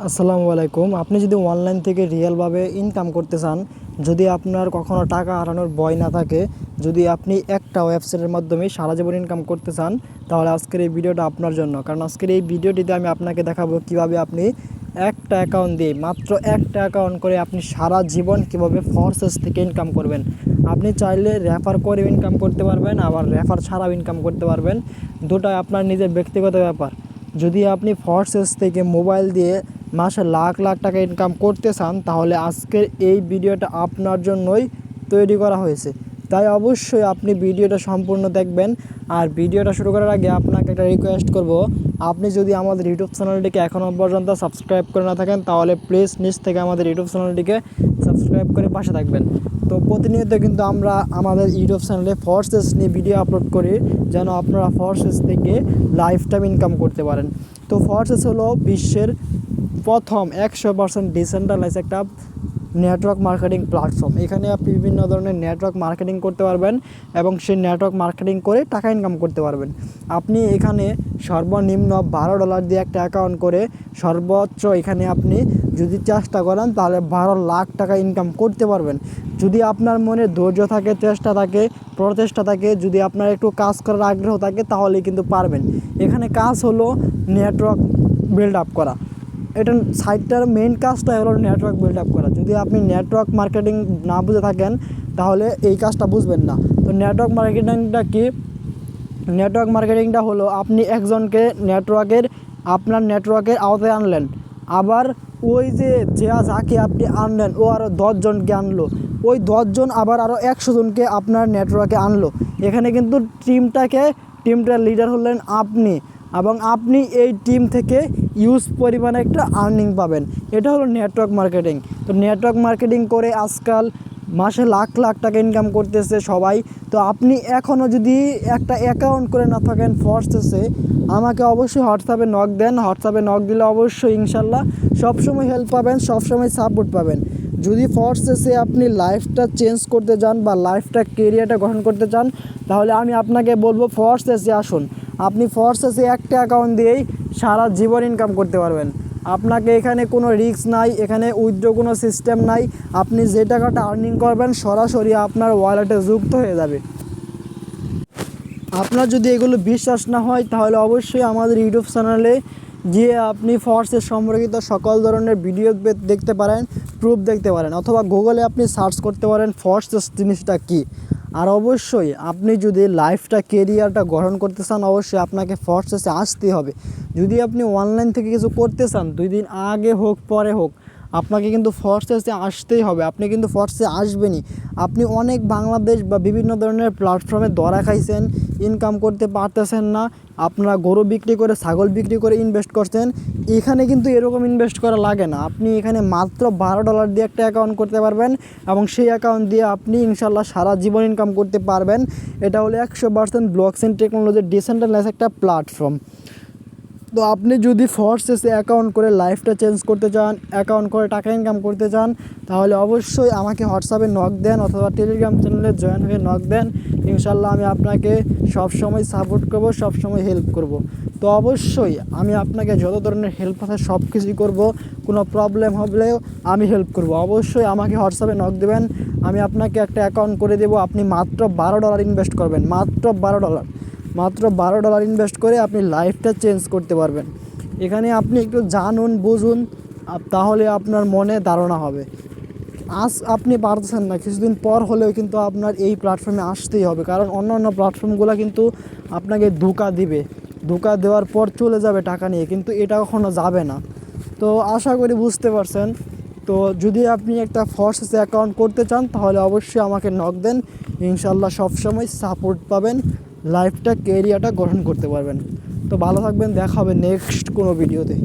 আসসালামু আলাইকুম। আপনি যদি অনলাইন থেকে রিয়েলভাবে ইনকাম করতে চান, যদি আপনার কখনো টাকা হারানোর ভয় না থাকে, যদি আপনি একটা ওয়েবসাইটের মাধ্যমে সারা জীবন ইনকাম করতে চান, তাহলে আজকের এই ভিডিওটা আপনার জন্য। কারণ আজকের এই ভিডিওটিতে আমি আপনাকে দেখাবো কিভাবে আপনি একটা অ্যাকাউন্ট দিয়ে, মাত্র একটা অ্যাকাউন্ট করে আপনি সারা জীবন কিভাবে ফরসেস থেকে ইনকাম করবেন। আপনি চাইলে রেফার করে ইনকাম করতে পারবেন, আবার রেফার ছাড়াও ইনকাম করতে পারবেন। দুটাই আপনার নিজের ব্যক্তিগত ব্যাপার। যদি আপনি ফরসেস থেকে মোবাইল দিয়ে মাসে লাখ লাখ টাকা ইনকাম করতে চান, তাহলে আজকের এই ভিডিওটা আপনার জন্যই তৈরি করা হয়েছে। তাই অবশ্যই আপনি ভিডিওটা সম্পূর্ণ দেখবেন। আর ভিডিওটা শুরু করার আগে আপনাকে একটা রিকোয়েস্ট করব, আপনি যদি আমাদের ইউটিউব চ্যানেলটিকে এখনও পর্যন্ত সাবস্ক্রাইব করে না থাকেন, তাহলে প্লিজ নিচ থেকে আমাদের ইউটিউব চ্যানেলটিকে সাবস্ক্রাইব করে পাশে থাকবেন। তো প্রতিনিয়ত কিন্তু আমরা আমাদের ইউটিউব চ্যানেলে ফরসেস নিয়ে ভিডিও আপলোড করি, যেন আপনারা ফরসেস থেকে লাইফ টাইম ইনকাম করতে পারেন। তো ফরসেস হলো বিশ্বের প্রথম 100% ডিসেন্ট্রালাইজ একটা নেটওয়ার্ক মার্কেটিং প্ল্যাটফর্ম। এখানে আপনি বিভিন্ন ধরনের নেটওয়ার্ক মার্কেটিং করতে পারবেন এবং সেই নেটওয়ার্ক মার্কেটিং করে টাকা ইনকাম করতে পারবেন। আপনি এখানে সর্বনিম্ন $12 দিয়ে একটা অ্যাকাউন্ট করে সর্বোচ্চ এখানে আপনি যদি চেষ্টা করেন তাহলে 12 লাখ টাকা ইনকাম করতে পারবেন। যদি আপনার মনে ধৈর্য থাকে, চেষ্টা থাকে, প্রচেষ্টা থাকে, যদি আপনার একটু কাজ করার আগ্রহ থাকে, তাহলেই কিন্তু পারবেন। এখানে কাজ হলো নেটওয়ার্ক বিল্ড আপ করা। এটা সাইটটার মেইন কাজটাই হলো নেটওয়ার্ক বিল্ড আপ করা। যদি আপনি নেটওয়ার্ক মার্কেটিং না বুঝে থাকেন, তাহলে এই কাজটা বুঝবেন না। তো নেটওয়ার্ক মার্কেটিংটা কি? নেটওয়ার্ক মার্কেটিংটা হলো আপনি একজনকে আপনার নেটওয়ার্কের আওতায় আনলেন, আবার ওই যে যাকে আপনি আনলেন ও আরও 10 জনকে আনলো, ওই 10 জন আবার আরও 100 জনকে আপনার নেটওয়ার্কে আনলো। এখানে কিন্তু টিমটার লিডার হলেন আপনি, এবং আপনি এই টিম থেকে ইউজ পরিমাণে একটা আর্নিং পাবেন। এটা হলো নেটওয়ার্ক মার্কেটিং। তো নেটওয়ার্ক মার্কেটিং করে আজকাল মাসে লাখ লাখ টাকা ইনকাম করতেছে সবাই। তো আপনি এখনও যদি একটা অ্যাকাউন্ট করে না থাকেন ফরসেসে, আমাকে অবশ্যই হোয়াটসঅ্যাপে নক দেন। হোয়াটসঅ্যাপে নক দিলে অবশ্যই ইনশাল্লাহ সবসময় হেল্প পাবেন, সবসময় সাপোর্ট পাবেন। যদি ফরসেসে আপনি লাইফটা চেঞ্জ করতে চান বা লাইফটা কেরিয়ারটা গঠন করতে চান, তাহলে আমি আপনাকে বলবো ফরসেসে আসুন। আপনি ফরসেসে একটা অ্যাকাউন্ট দিয়েই সারা জীবন ইনকাম করতে পারবেন। আপনাকে এখানে কোনো রিস্ক নাই, এখানে উইথড্র কোনো সিস্টেম নাই। আপনি যে টাকাটা আর্নিং করবেন সরাসরি আপনার ওয়ালেটে যুক্ত হয়ে যাবে। আপনার যদি এগুলো বিশ্বাস না হয়, তাহলে অবশ্যই আমাদের ইউটিউব চ্যানেলে গিয়ে আপনি ফরসেস সম্পর্কিত সকল ধরনের ভিডিও দেখতে পারেন, প্রুফ দেখতে পারেন, অথবা গুগলে আপনি সার্চ করতে পারেন ফরসেস জিনিসটা কী। আর অবশ্যই আপনি যদি লাইফটা কেরিয়ারটা গঠন করতে চান, অবশ্যই আপনাকে ফরসেসে আসতেই হবে। যদি আপনি অনলাইন থেকে কিছু করতে চান, 2 দিন আগে হোক পরে হোক, আপনাকে কিন্তু ফরসেসে আসতেই হবে। আপনি কিন্তু ফরসেসে আসবেনই। আপনি অনেক বাংলাদেশ বা বিভিন্ন ধরনের প্ল্যাটফর্মে ধরা খাইছেন, ইনকাম করতে পারতেছেন না। আপনারা গরু বিক্রি করে, ছাগল বিক্রি করে ইনভেস্ট করছেন। এখানে কিন্তু এরকম ইনভেস্ট করা লাগে না। আপনি এখানে মাত্র $12 দিয়ে একটা অ্যাকাউন্ট করতে পারবেন, এবং সেই অ্যাকাউন্ট দিয়ে আপনি ইনশাল্লাহ সারা জীবন ইনকাম করতে পারবেন। এটা হলো 100% ব্লকচেন টেকনোলজির ডিসেন্ট্রালাইজ একটা প্ল্যাটফর্ম। তো আপনি যদি ফরসেসে অ্যাকাউন্ট করে লাইফটা চেঞ্জ করতে চান, অ্যাকাউন্ট করে টাকা ইনকাম করতে চান, তাহলে অবশ্যই আমাকে হোয়াটসঅ্যাপে নক দেন, অথবা টেলিগ্রাম চ্যানেলে জয়েন হয়ে নক দেন। ইনশাল্লাহ আমি আপনাকে সবসময় সাপোর্ট করব, সবসময় হেল্প করব। তো অবশ্যই আমি আপনাকে যত ধরনের হেল্প আছে সব কিছুই করবো। কোনো প্রবলেম হলেও আমি হেল্প করব। অবশ্যই আমাকে হোয়াটসঅ্যাপে নক দেবেন, আমি আপনাকে একটা অ্যাকাউন্ট করে দেবো। আপনি মাত্র $12 ইনভেস্ট করবেন, মাত্র $12 ইনভেস্ট করে আপনি লাইফটা চেঞ্জ করতে পারবেন। এখানে আপনি একটু জানুন, বুঝুন, তাহলে আপনার মনে ধারণা হবে। আজ আপনি পারতেছেন না, কিছুদিন পর হলেও কিন্তু আপনার এই প্ল্যাটফর্মে আসতেই হবে। কারণ অন্য প্ল্যাটফর্মগুলো কিন্তু আপনাকে ধোঁকা দিবে, ধোঁকা দেওয়ার পর চলে যাবে টাকা নিয়ে, কিন্তু এটা কখনো যাবে না। তো আশা করি বুঝতে পারছেন। তো যদি আপনি একটা ফরসেসে অ্যাকাউন্ট করতে চান, তাহলে অবশ্যই আমাকে নক দেন। ইনশাল্লাহ সবসময় সাপোর্ট পাবেন, লাইফটা কেরিয়ারটা গঠন করতে পারবেন। তো ভালো থাকবেন, দেখা হবে নেক্সট কোনো ভিডিওতে।